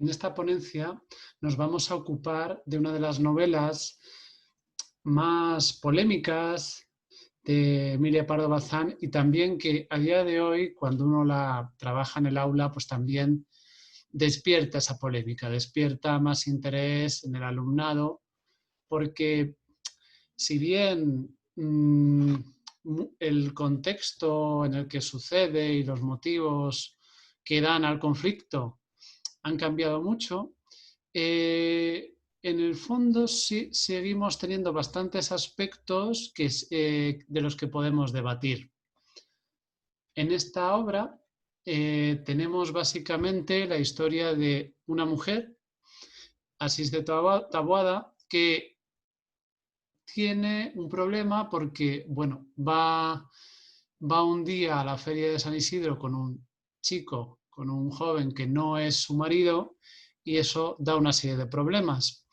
En esta ponencia nos vamos a ocupar de una de las novelas más polémicas de Emilia Pardo Bazán y también que a día de hoy, cuando uno la trabaja en el aula, pues también despierta esa polémica, despierta más interés en el alumnado, porque si bien el contexto en el que sucede y los motivos que dan al conflicto han cambiado mucho, en el fondo sí seguimos teniendo bastantes aspectos de los que podemos debatir. En esta obra tenemos básicamente la historia de una mujer, Asís de Taboada, que tiene un problema porque, bueno, va un día a la feria de San Isidro con un chico, con un joven que no es su marido, y eso da una serie de problemas.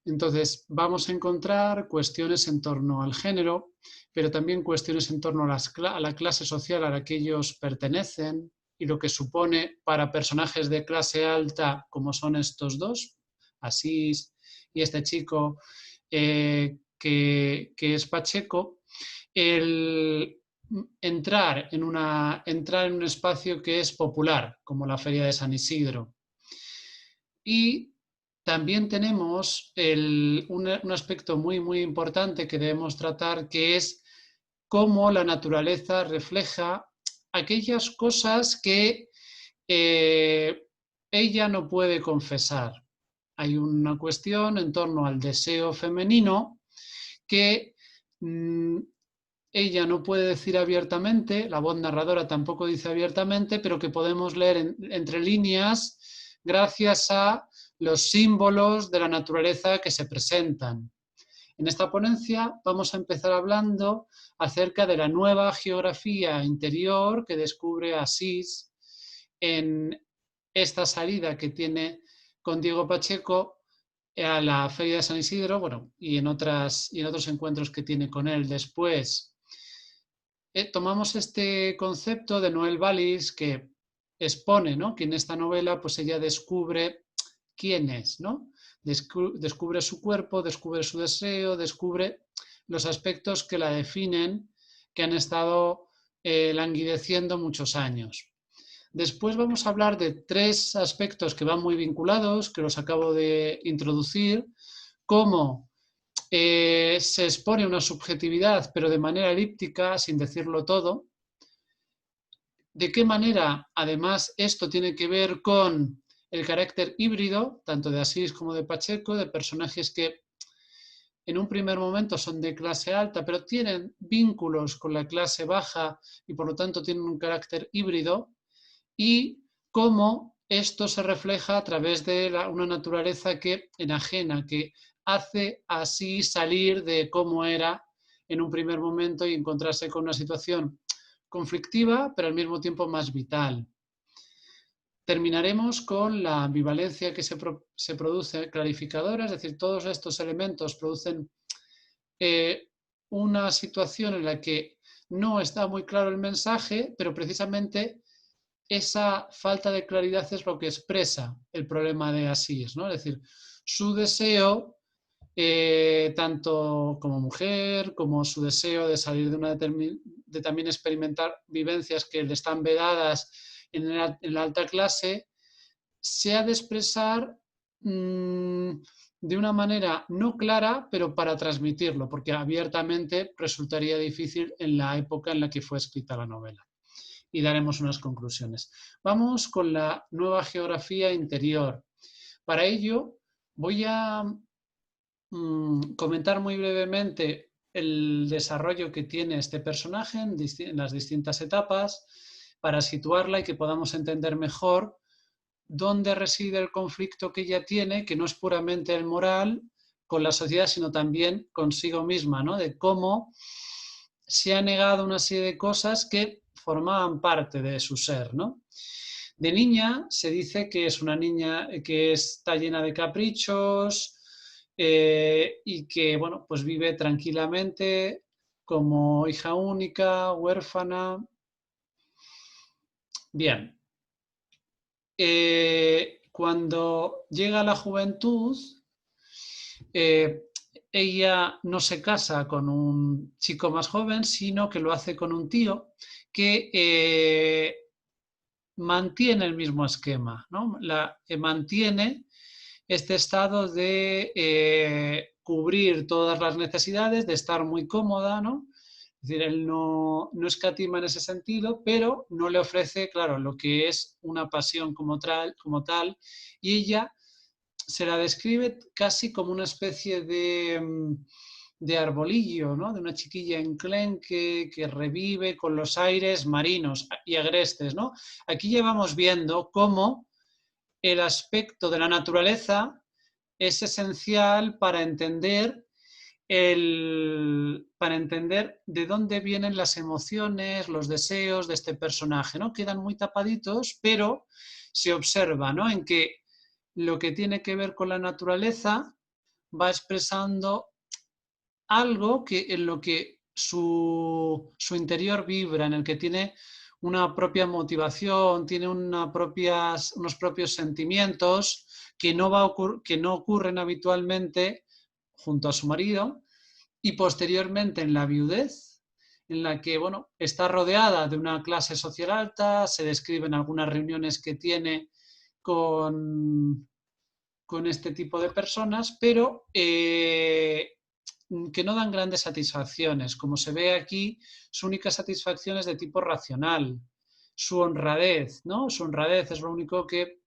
Entonces, vamos a encontrar cuestiones en torno al género, pero también cuestiones en torno a la clase social a la que ellos pertenecen y lo que supone para personajes de clase alta, como son estos dos, Asís y este chico que es Pacheco, el entrar en un espacio que es popular, como la Feria de San Isidro. Y también tenemos un aspecto muy importante que debemos tratar, que es cómo la naturaleza refleja aquellas cosas que ella no puede confesar. Hay una cuestión en torno al deseo femenino que ella no puede decir abiertamente, la voz narradora tampoco dice abiertamente, pero que podemos leer entre líneas gracias a los símbolos de la naturaleza que se presentan. En esta ponencia vamos a empezar hablando acerca de la nueva geografía interior que descubre Asís en esta salida que tiene con Diego Pacheco a la Feria de San Isidro, bueno, y en otros encuentros que tiene con él después. Tomamos este concepto de Noel Wallis que expone, ¿no?, que en esta novela pues ella descubre quién es, ¿no? Descubre su cuerpo, descubre su deseo, descubre los aspectos que la definen, que han estado languideciendo muchos años. Después vamos a hablar de tres aspectos que van muy vinculados, que los acabo de introducir, como se expone una subjetividad, pero de manera elíptica, sin decirlo todo. De qué manera, además, esto tiene que ver con el carácter híbrido, tanto de Asís como de Pacheco, de personajes que en un primer momento son de clase alta, pero tienen vínculos con la clase baja y por lo tanto tienen un carácter híbrido, y cómo esto se refleja a través de una naturaleza que enajena, que hace así salir de cómo era en un primer momento y encontrarse con una situación conflictiva, pero al mismo tiempo más vital. Terminaremos con la ambivalencia que se produce clarificadora, es decir, todos estos elementos producen una situación en la que no está muy claro el mensaje, pero precisamente esa falta de claridad es lo que expresa el problema de Asís, ¿no? Es decir, su deseo, tanto como mujer, como su deseo de salir de también experimentar vivencias que le están vedadas en la alta clase, se ha de expresar de una manera no clara, pero para transmitirlo, porque abiertamente resultaría difícil en la época en la que fue escrita la novela. Y daremos unas conclusiones. Vamos con la nueva geografía interior. Para ello voy a comentar muy brevemente el desarrollo que tiene este personaje en las distintas etapas para situarla y que podamos entender mejor dónde reside el conflicto que ella tiene, que no es puramente el moral con la sociedad, sino también consigo misma, ¿no? De cómo se ha negado una serie de cosas que formaban parte de su ser, ¿no? De niña se dice que es una niña que está llena de caprichos y que, bueno, pues vive tranquilamente como hija única, huérfana. Bien. cuando llega a la juventud, ella no se casa con un chico más joven, sino que lo hace con un tío que mantiene el mismo esquema, ¿no? Mantiene este estado de cubrir todas las necesidades, de estar muy cómoda, ¿no? Es decir, él no escatima en ese sentido, pero no le ofrece, claro, lo que es una pasión como tal, y ella se la describe casi como una especie de arbolillo, ¿no? De una chiquilla enclenque que revive con los aires marinos y agrestes, ¿no? Aquí llevamos viendo cómo el aspecto de la naturaleza es esencial para entender de dónde vienen las emociones, los deseos de este personaje, ¿no? Quedan muy tapaditos, pero se observa, ¿no? En que lo que tiene que ver con la naturaleza va expresando algo en lo que su interior vibra, en el que tiene una propia motivación, tiene unos propios sentimientos que que no ocurren habitualmente junto a su marido, y posteriormente en la viudez, en la que bueno, está rodeada de una clase social alta, se describen algunas reuniones que tiene con este tipo de personas, pero que no dan grandes satisfacciones. Como se ve aquí, su única satisfacción es de tipo racional. Su honradez, ¿no? Su honradez es lo único que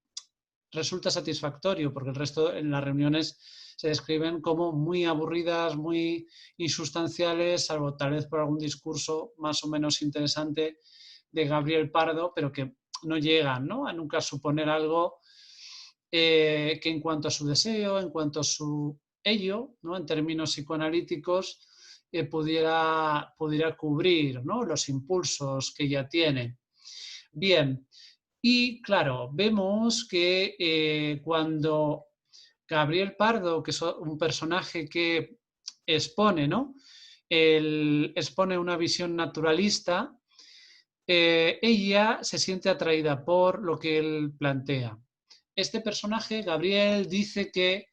resulta satisfactorio, porque el resto en las reuniones se describen como muy aburridas, muy insustanciales, salvo tal vez por algún discurso más o menos interesante de Gabriel Pardo, pero que no llegan, ¿no? A nunca suponer algo que en cuanto a su deseo, en cuanto a su ello, ¿no? En términos psicoanalíticos, pudiera cubrir, ¿no? Los impulsos que ella tiene. Bien, y claro, vemos que cuando Gabriel Pardo, que es un personaje que expone, ¿no? Expone una visión naturalista, ella se siente atraída por lo que él plantea. Este personaje, Gabriel, dice que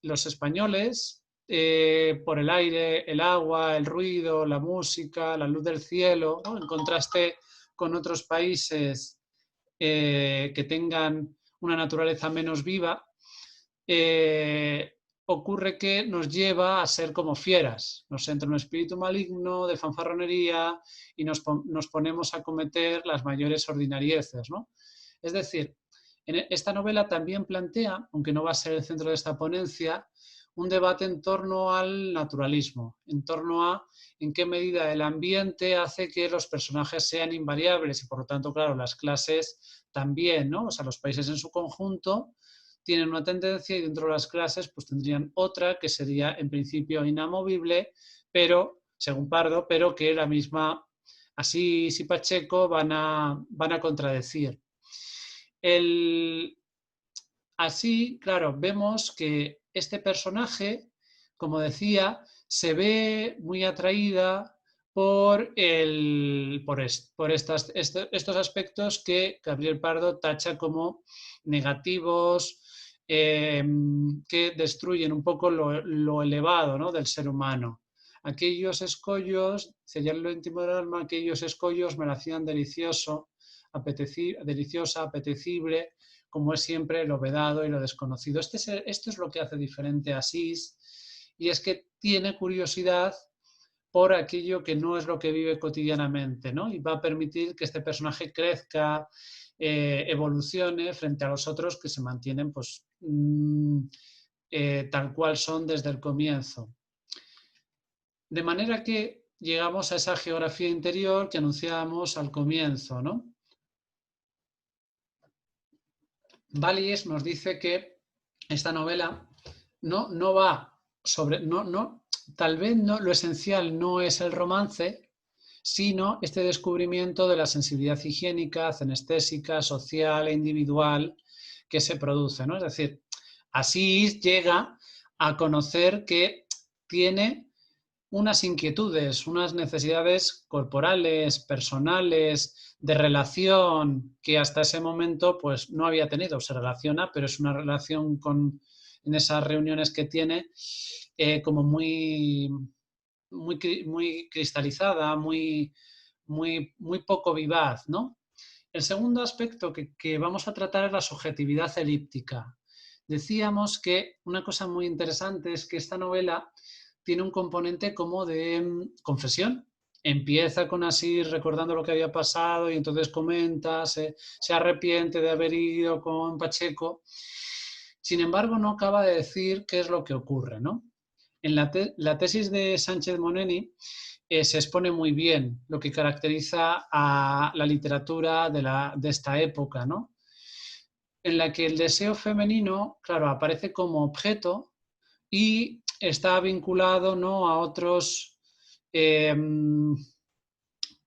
los españoles, por el aire, el agua, el ruido, la música, la luz del cielo, ¿no? En contraste con otros países que tengan una naturaleza menos viva, ocurre que nos lleva a ser como fieras, nos entra un espíritu maligno de fanfarronería y nos ponemos a cometer las mayores ordinarieces, ¿no? Es decir, esta novela también plantea, aunque no va a ser el centro de esta ponencia, un debate en torno al naturalismo, en torno a en qué medida el ambiente hace que los personajes sean invariables y por lo tanto, claro, las clases también, ¿no? O sea, los países en su conjunto tienen una tendencia y dentro de las clases pues tendrían otra que sería en principio inamovible, pero, según Pardo, pero que la misma Asís y Pacheco van a contradecir. Así, claro, vemos que este personaje, como decía, se ve muy atraída por estos aspectos que Gabriel Pardo tacha como negativos, que destruyen un poco lo elevado, ¿no? Del ser humano. Aquellos escollos, serían lo íntimo del alma, aquellos escollos me lo hacían deliciosa, apetecible, como es siempre lo vedado y lo desconocido. Esto es lo que hace diferente a Asís, y es que tiene curiosidad por aquello que no es lo que vive cotidianamente, ¿no? Y va a permitir que este personaje crezca, evolucione frente a los otros que se mantienen pues, tal cual son desde el comienzo. De manera que llegamos a esa geografía interior que anunciábamos al comienzo, ¿no? Vallies nos dice que esta novela no va sobre, tal vez no, lo esencial no es el romance, sino este descubrimiento de la sensibilidad higiénica, cenestésica, social e individual que se produce, ¿no? Es decir, Asís llega a conocer que tiene unas inquietudes, unas necesidades corporales, personales, de relación, que hasta ese momento pues no había tenido. Se relaciona, pero es una relación en esas reuniones que tiene como muy cristalizada, muy poco vivaz, ¿no? El segundo aspecto que vamos a tratar es la subjetividad elíptica. Decíamos que una cosa muy interesante es que esta novela tiene un componente como de confesión. Empieza con así recordando lo que había pasado y entonces comenta, se arrepiente de haber ido con Pacheco. Sin embargo, no acaba de decir qué es lo que ocurre, ¿no? En la tesis de Sánchez Moneni se expone muy bien lo que caracteriza a la literatura de esta época, ¿no? En la que el deseo femenino, claro, aparece como objeto y está vinculado, ¿no?, a otros eh,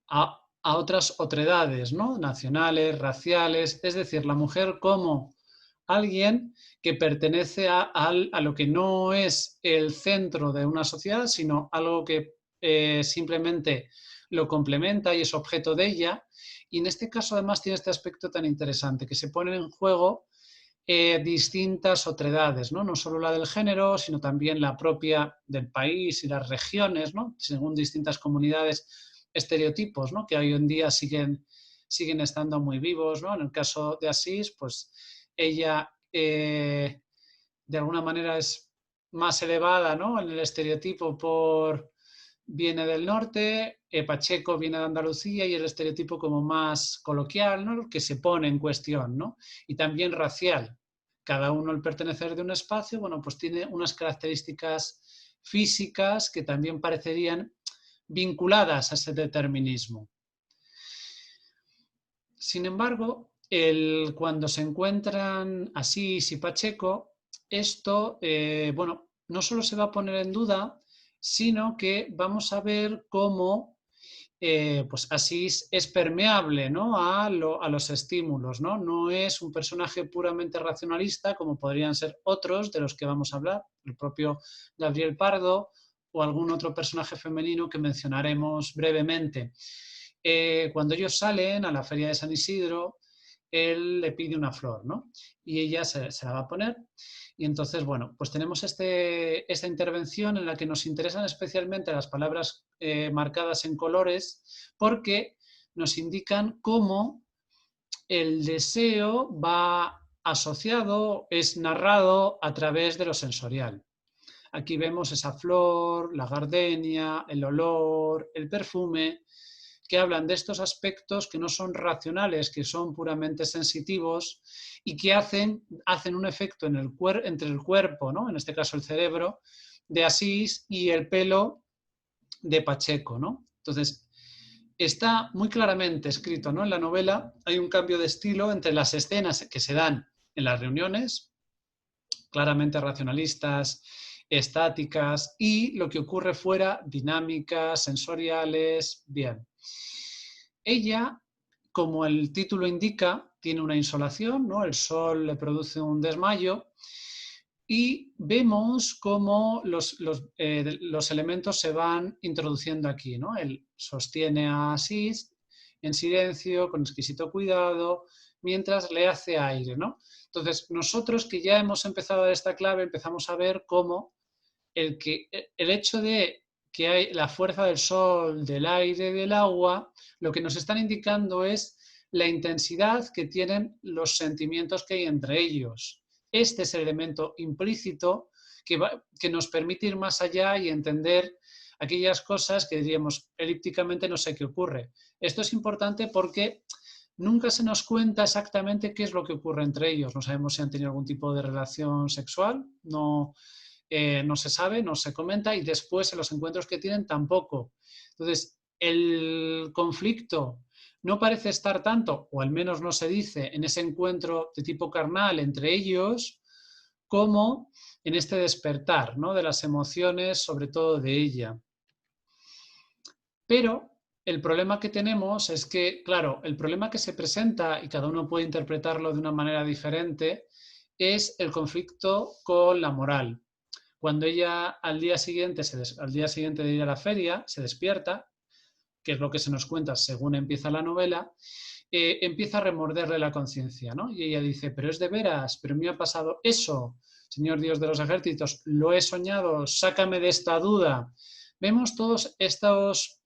a otras otredades, ¿no?, nacionales, raciales, es decir, la mujer como alguien que pertenece a lo que no es el centro de una sociedad, sino algo que simplemente lo complementa y es objeto de ella. Y en este caso además tiene este aspecto tan interesante, que se ponen en juego distintas otredades, ¿no? No solo la del género, sino también la propia del país y las regiones, ¿no? Según distintas comunidades, estereotipos, ¿no?, que hoy en día siguen estando muy vivos, ¿no? En el caso de Asís, pues ella de alguna manera es más elevada, ¿no?, en el estereotipo viene del norte, Pacheco viene de Andalucía y el estereotipo como más coloquial, ¿no?, que se pone en cuestión, ¿no? Y también racial. Cada uno al pertenecer de un espacio, bueno, pues tiene unas características físicas que también parecerían vinculadas a ese determinismo. Sin embargo, cuando se encuentran Asís y Pacheco, esto, bueno, no solo se va a poner en duda, sino que vamos a ver cómo pues Asís es permeable, ¿no?, a los estímulos, ¿no? No es un personaje puramente racionalista como podrían ser otros de los que vamos a hablar, el propio Gabriel Pardo o algún otro personaje femenino que mencionaremos brevemente. Cuando ellos salen a la feria de San Isidro, él le pide una flor, ¿no?, y ella se la va a poner. Y entonces, bueno, pues tenemos esta intervención en la que nos interesan especialmente las palabras marcadas en colores, porque nos indican cómo el deseo va asociado, es narrado a través de lo sensorial. Aquí vemos esa flor, la gardenia, el olor, el perfume, que hablan de estos aspectos que no son racionales, que son puramente sensitivos y que hacen un efecto entre el cuerpo, ¿no?, en este caso el cerebro, de Asís y el pelo de Pacheco, ¿no? Entonces, está muy claramente escrito, ¿no?, en la novela hay un cambio de estilo entre las escenas que se dan en las reuniones, claramente racionalistas, estáticas, y lo que ocurre fuera, dinámicas, sensoriales, bien. Ella, como el título indica, tiene una insolación, ¿no?, el sol le produce un desmayo, y vemos cómo los elementos se van introduciendo aquí, ¿no? Él sostiene a Asís en silencio, con exquisito cuidado, mientras le hace aire, ¿no? Entonces, nosotros que ya hemos empezado a dar esta clave, empezamos a ver cómo el hecho de que hay la fuerza del sol, del aire, del agua, lo que nos están indicando es la intensidad que tienen los sentimientos que hay entre ellos. Este es el elemento implícito que nos permite ir más allá y entender aquellas cosas que diríamos elípticamente no sé qué ocurre. Esto es importante porque nunca se nos cuenta exactamente qué es lo que ocurre entre ellos. No sabemos si han tenido algún tipo de relación sexual, no se sabe, no se comenta, y después en los encuentros que tienen tampoco. Entonces, el conflicto no parece estar tanto, o al menos no se dice, en ese encuentro de tipo carnal entre ellos, como en este despertar, ¿no?, de las emociones, sobre todo de ella. Pero el problema que tenemos es que, claro, el problema que se presenta, y cada uno puede interpretarlo de una manera diferente, es el conflicto con la moral. cuando ella al día siguiente de ir a la feria se despierta, que es lo que se nos cuenta según empieza la novela, empieza a remorderle la conciencia, ¿no? Y ella dice, pero es de veras, pero me ha pasado eso, Señor Dios de los ejércitos, lo he soñado, sácame de esta duda. Vemos todos estos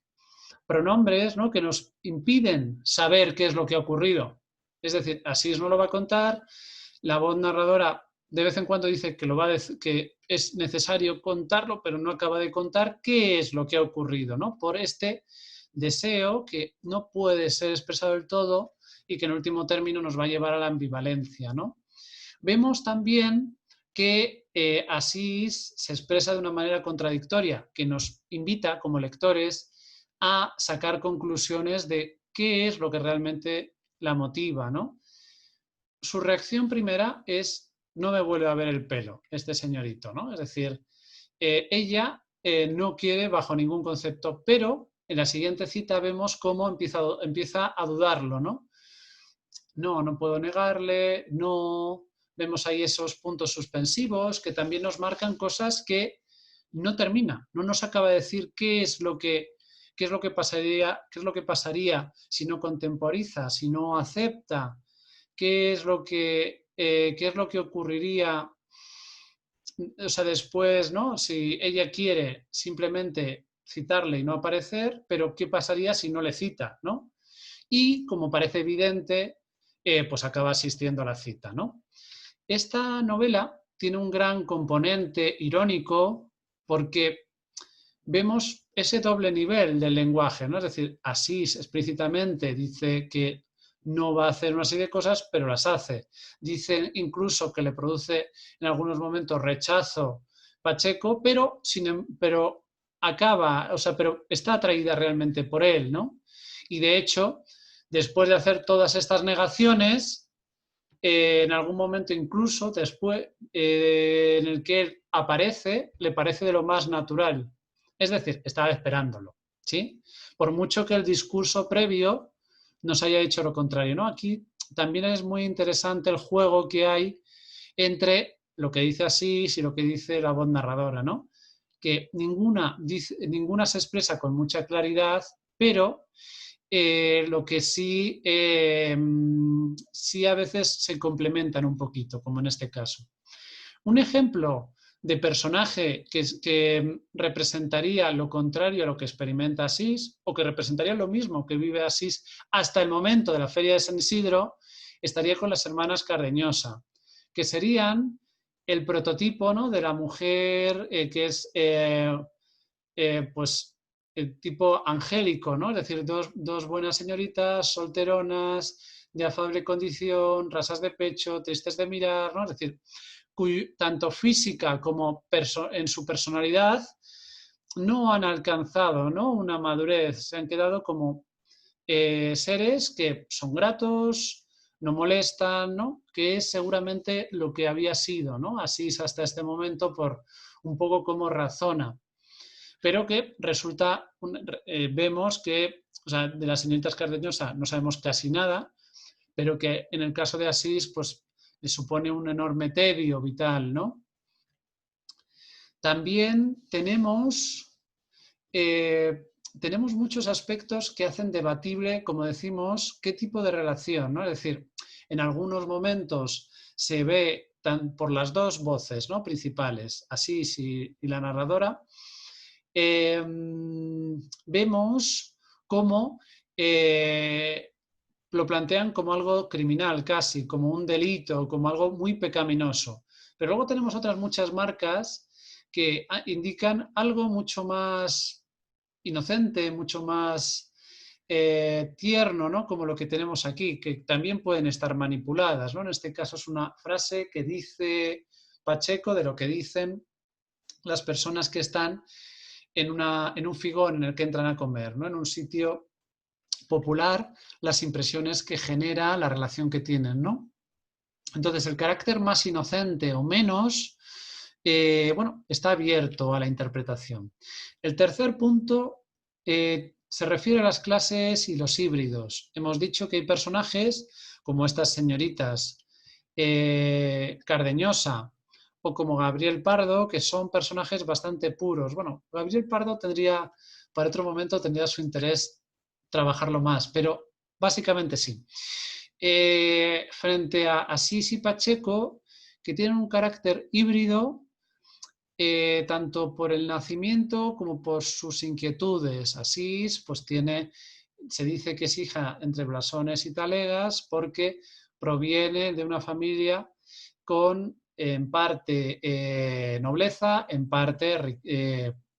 pronombres, ¿no?, que nos impiden saber qué es lo que ha ocurrido. Es decir, Asís no lo va a contar, la voz narradora de vez en cuando dice que, que es necesario contarlo, pero no acaba de contar qué es lo que ha ocurrido, ¿no? Por este deseo que no puede ser expresado del todo y que en último término nos va a llevar a la ambivalencia, ¿no? Vemos también que Asís se expresa de una manera contradictoria, que nos invita como lectores a sacar conclusiones de qué es lo que realmente la motiva, ¿no? Su reacción primera es, no me vuelve a ver el pelo, este señorito, ¿no? Es decir, ella no quiere bajo ningún concepto, pero en la siguiente cita vemos cómo empieza a dudarlo, ¿no? No puedo negarle, no. Vemos ahí esos puntos suspensivos que también nos marcan cosas que no termina, no nos acaba de decir qué es lo que pasaría si no contemporiza, si no acepta, qué es lo que ocurriría, o sea, después, ¿no? Si ella quiere simplemente citarle y no aparecer, pero ¿qué pasaría si no le cita, ¿no? Y, como parece evidente, pues acaba asistiendo a la cita, ¿no? Esta novela tiene un gran componente irónico porque vemos ese doble nivel del lenguaje, ¿no? Es decir, Asís explícitamente dice que no va a hacer una serie de cosas, pero las hace. Dice incluso que le produce en algunos momentos rechazo Pacheco, pero pero está atraída realmente por él, ¿no? Y de hecho, después de hacer todas estas negaciones, en algún momento incluso después en el que él aparece, le parece de lo más natural. Es decir, estaba esperándolo, ¿sí? Por mucho que el discurso previo nos haya dicho lo contrario, ¿no? Aquí también es muy interesante el juego que hay entre lo que dice Asís y lo que dice la voz narradora, ¿no? Que ninguna se expresa con mucha claridad, pero lo que sí, sí a veces se complementan un poquito, como en este caso. Un ejemplo de personaje que representaría lo contrario a lo que experimenta Asís, o que representaría lo mismo que vive Asís hasta el momento de la Feria de San Isidro, estaría con las hermanas Cardeñosa, que serían el prototipo, ¿no?, de la mujer que es pues el tipo angélico, ¿no? Es decir, dos buenas señoritas, solteronas, de afable condición, rasas de pecho, tristes de mirar, ¿no? Es decir, tanto física como en su personalidad no han alcanzado, ¿no?, una madurez, se han quedado como seres que son gratos, no molestan, ¿no?, que es seguramente lo que había sido, ¿no?, Asís hasta este momento, por un poco cómo razona. Pero que resulta, vemos que, o sea, de las señoritas Cardeñosa no sabemos casi nada, pero que en el caso de Asís, pues le supone un enorme tedio vital, ¿no? También tenemos muchos aspectos que hacen debatible, como decimos, qué tipo de relación, ¿no? Es decir, en algunos momentos se ve por las dos voces, ¿no?, principales, Asís y la narradora, vemos cómo lo plantean como algo criminal casi, como un delito, como algo muy pecaminoso. Pero luego tenemos otras muchas marcas que indican algo mucho más inocente, mucho más tierno, ¿no?, como lo que tenemos aquí, que también pueden estar manipuladas, ¿no? En este caso es una frase que dice Pacheco de lo que dicen las personas que están en un figón en el que entran a comer, ¿no?, en un sitio popular, las impresiones que genera la relación que tienen, ¿no? Entonces, el carácter más inocente o menos, bueno, está abierto a la interpretación. El tercer punto se refiere a las clases y los híbridos. Hemos dicho que hay personajes como estas señoritas Cardeñosa o como Gabriel Pardo, que son personajes bastante puros. Bueno, Gabriel Pardo tendría, para otro momento, tendría su interés trabajarlo más, pero básicamente sí. Frente a Asís y Pacheco, que tienen un carácter híbrido, tanto por el nacimiento como por sus inquietudes. Asís, pues se dice que es hija entre blasones y talegas porque proviene de una familia con en parte nobleza, en parte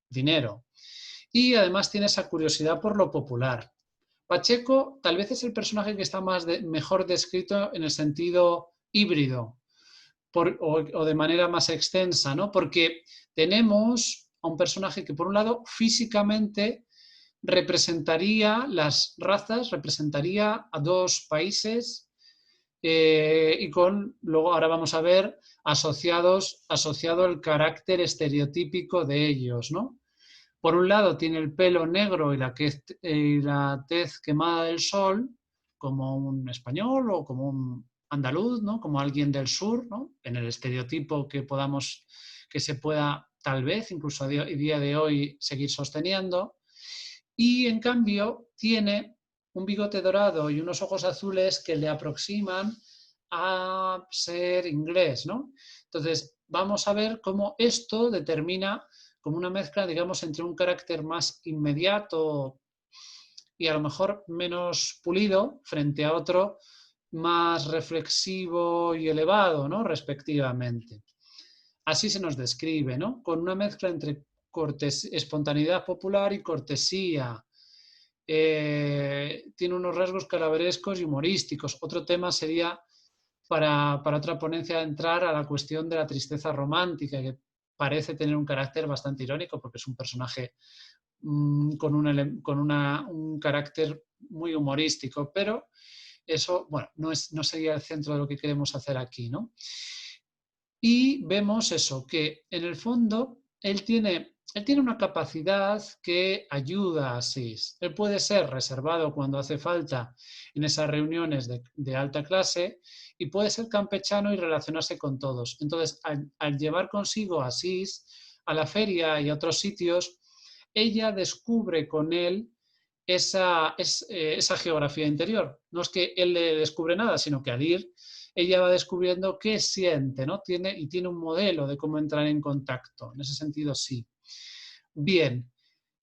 dinero. Y además tiene esa curiosidad por lo popular. Pacheco tal vez es el personaje que está mejor descrito en el sentido híbrido o de manera más extensa, ¿no? Porque tenemos a un personaje que por un lado físicamente representaría las razas, representaría a dos países y luego ahora vamos a ver asociado el carácter estereotípico de ellos, ¿no? Por un lado tiene el pelo negro y la tez quemada del sol, como un español o como un andaluz, ¿no? Como alguien del sur, ¿no? En el estereotipo que se pueda tal vez incluso a día de hoy seguir sosteniendo. Y en cambio tiene un bigote dorado y unos ojos azules que le aproximan a ser inglés, ¿no? Entonces vamos a ver cómo esto determina como una mezcla, digamos, entre un carácter más inmediato y a lo mejor menos pulido frente a otro más reflexivo y elevado, ¿no? Respectivamente. Así se nos describe, ¿no? Con una mezcla entre espontaneidad popular y cortesía. Tiene unos rasgos calaverescos y humorísticos. Otro tema sería para otra ponencia entrar a la cuestión de la tristeza romántica, que parece tener un carácter bastante irónico porque es un personaje con un carácter muy humorístico, pero eso, bueno, no sería el centro de lo que queremos hacer aquí, ¿no? Y vemos eso, que en el fondo él tiene una capacidad que ayuda a Asís. Él puede ser reservado cuando hace falta en esas reuniones de alta clase y puede ser campechano y relacionarse con todos. Entonces, al llevar consigo a Asís a la feria y a otros sitios, ella descubre con él esa geografía interior. No es que él le descubre nada, sino que al ir ella va descubriendo qué siente, ¿no? Tiene un modelo de cómo entrar en contacto. En ese sentido, sí. Bien,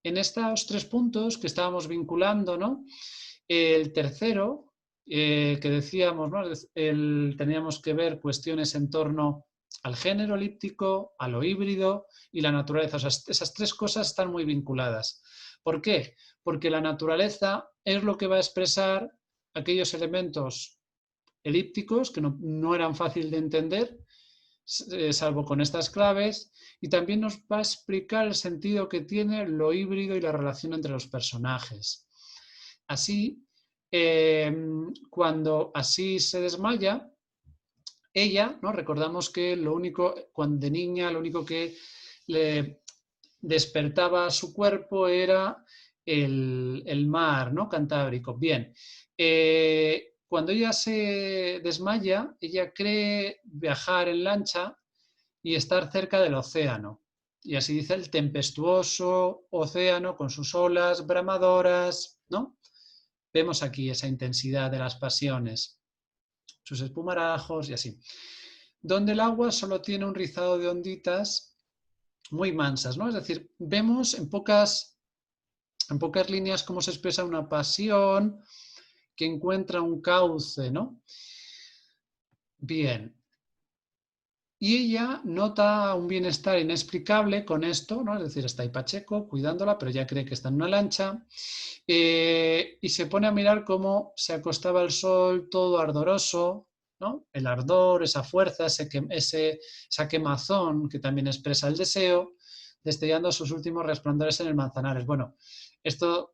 en estos 3 puntos que estábamos vinculando, ¿no? El tercero, que decíamos, ¿no? Teníamos que ver cuestiones en torno al género elíptico, a lo híbrido y la naturaleza. O sea, esas 3 cosas están muy vinculadas. ¿Por qué? Porque la naturaleza es lo que va a expresar aquellos elementos elípticos que no eran fácil de entender, salvo con estas claves, y también nos va a explicar el sentido que tiene lo híbrido y la relación entre los personajes. Así, cuando Asís se desmaya, ella, ¿no? Recordamos que cuando de niña, lo único que le despertaba su cuerpo era el mar, ¿no? Cantábrico. Bien, cuando ella se desmaya, ella cree viajar en lancha y estar cerca del océano. Y así dice el tempestuoso océano con sus olas bramadoras, ¿no? Vemos aquí esa intensidad de las pasiones, sus espumarajos y así. Donde el agua solo tiene un rizado de onditas muy mansas, ¿no? Es decir, vemos en pocas líneas cómo se expresa una pasión que encuentra un cauce, ¿no? Bien. Y ella nota un bienestar inexplicable con esto, ¿no? Es decir, está ahí Pacheco cuidándola, pero ella cree que está en una lancha y se pone a mirar cómo se acostaba el sol todo ardoroso, ¿no? El ardor, esa fuerza, esa quemazón que también expresa el deseo, destellando sus últimos resplandores en el Manzanares. Bueno, esto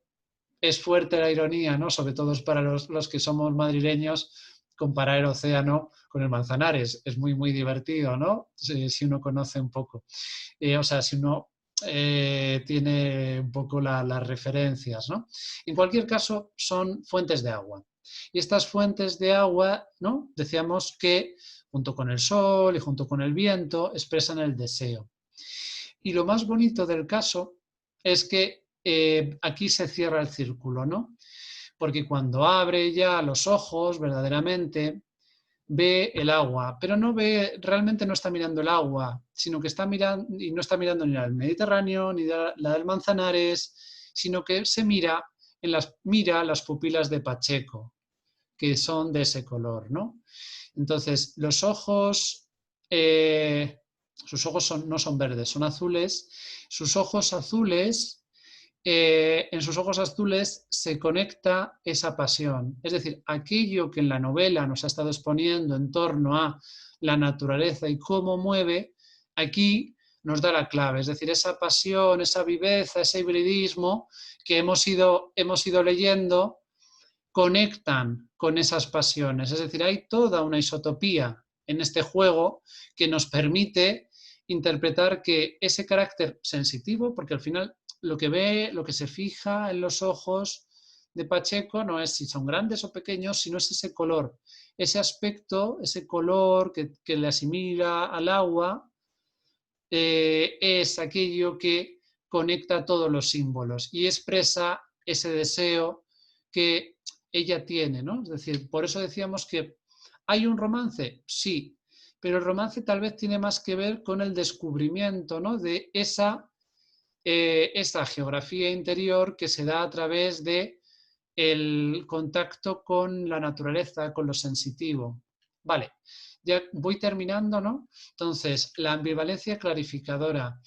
es fuerte la ironía, ¿no? Sobre todo para los que somos madrileños, comparar el océano con el Manzanares. Es muy, muy divertido, ¿no? Si uno conoce un poco. O sea, si uno tiene un poco las referencias, ¿no? En cualquier caso, son fuentes de agua. Y estas fuentes de agua, ¿no? Decíamos que junto con el sol y junto con el viento, expresan el deseo. Y lo más bonito del caso es que aquí se cierra el círculo, ¿no? Porque cuando abre ya los ojos, verdaderamente, ve el agua, pero no ve, realmente no está mirando el agua, sino que está mirando, y no está mirando ni la del Mediterráneo, ni la del Manzanares, sino que se mira las pupilas de Pacheco, que son de ese color, ¿no? Entonces, los ojos, sus ojos no son verdes, son azules. Sus ojos azules, en sus ojos azules se conecta esa pasión. Es decir, aquello que en la novela nos ha estado exponiendo en torno a la naturaleza y cómo mueve, aquí nos da la clave. Es decir, esa pasión, esa viveza, ese hibridismo que hemos ido leyendo, conectan con esas pasiones. Es decir, hay toda una isotopía en este juego que nos permite interpretar que ese carácter sensitivo, porque al final lo que ve, lo que se fija en los ojos de Pacheco no es si son grandes o pequeños, sino es ese color, ese aspecto, ese color que le asimila al agua, es aquello que conecta todos los símbolos y expresa ese deseo que ella tiene, ¿no? Es decir, por eso decíamos que hay un romance, sí, pero el romance tal vez tiene más que ver con el descubrimiento, ¿no? De esa geografía interior que se da a través de el contacto con la naturaleza, con lo sensitivo. Vale, ya voy terminando, ¿no? Entonces, la ambivalencia clarificadora.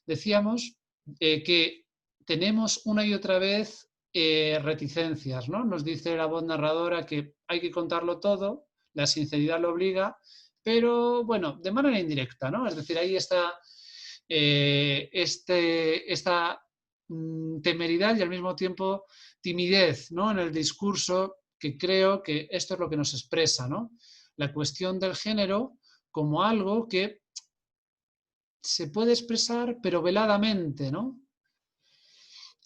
Decíamos que tenemos una y otra vez reticencias, ¿no? Nos dice la voz narradora que hay que contarlo todo, la sinceridad lo obliga, pero bueno, de manera indirecta, ¿no? Es decir, ahí está esta temeridad y al mismo tiempo timidez, ¿no? En el discurso, que creo que esto es lo que nos expresa, ¿no? La cuestión del género como algo que se puede expresar, pero veladamente, ¿no?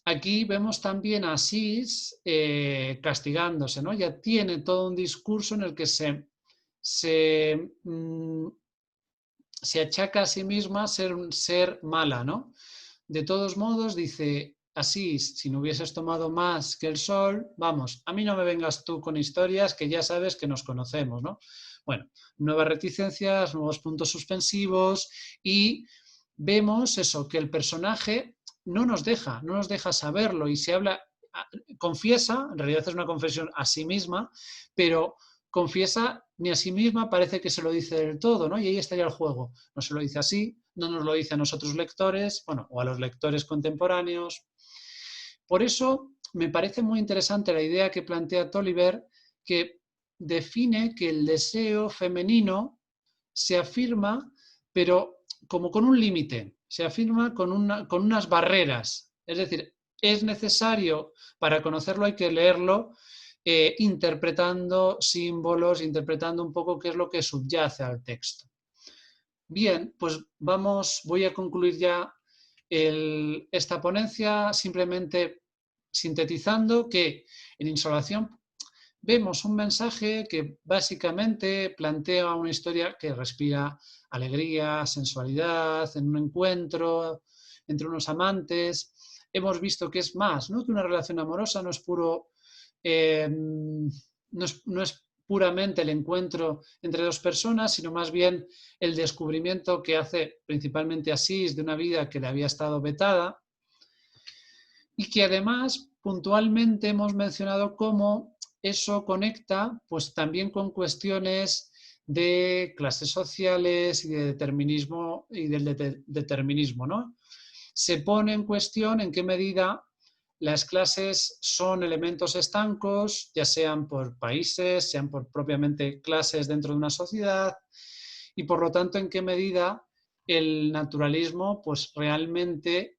Aquí vemos también a Asís castigándose, ¿no? Ya tiene todo un discurso en el que se achaca a sí misma ser mala, ¿no? De todos modos, dice, así, si no hubieses tomado más que el sol, vamos, a mí no me vengas tú con historias que ya sabes que nos conocemos, ¿no? Bueno, nuevas reticencias, nuevos puntos suspensivos y vemos eso, que el personaje no nos deja saberlo y se habla, confiesa, en realidad es una confesión a sí misma, pero confiesa ni a sí misma, parece que se lo dice del todo, ¿no? Y ahí estaría el juego. No se lo dice así, no nos lo dice a nosotros lectores, bueno, o a los lectores contemporáneos. Por eso me parece muy interesante la idea que plantea Toliver, que define que el deseo femenino se afirma, pero como con un límite, se afirma con unas barreras. Es decir, es necesario, para conocerlo hay que leerlo, interpretando símbolos, interpretando un poco qué es lo que subyace al texto. Bien, pues voy a concluir ya esta ponencia simplemente sintetizando que en Insolación vemos un mensaje que básicamente plantea una historia que respira alegría, sensualidad, en un encuentro entre unos amantes. Hemos visto que es más, ¿no? Que una relación amorosa no es puro, no es puramente el encuentro entre dos personas, sino más bien el descubrimiento que hace principalmente Asís de una vida que le había estado vetada y que además puntualmente hemos mencionado cómo eso conecta pues también con cuestiones de clases sociales y de determinismo y del determinismo, ¿no? Se pone en cuestión en qué medida las clases son elementos estancos, ya sean por países, sean por propiamente clases dentro de una sociedad, y por lo tanto en qué medida el naturalismo pues realmente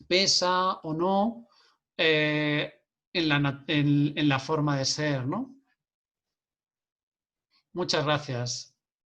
pesa o no en la forma de ser, ¿no? Muchas gracias.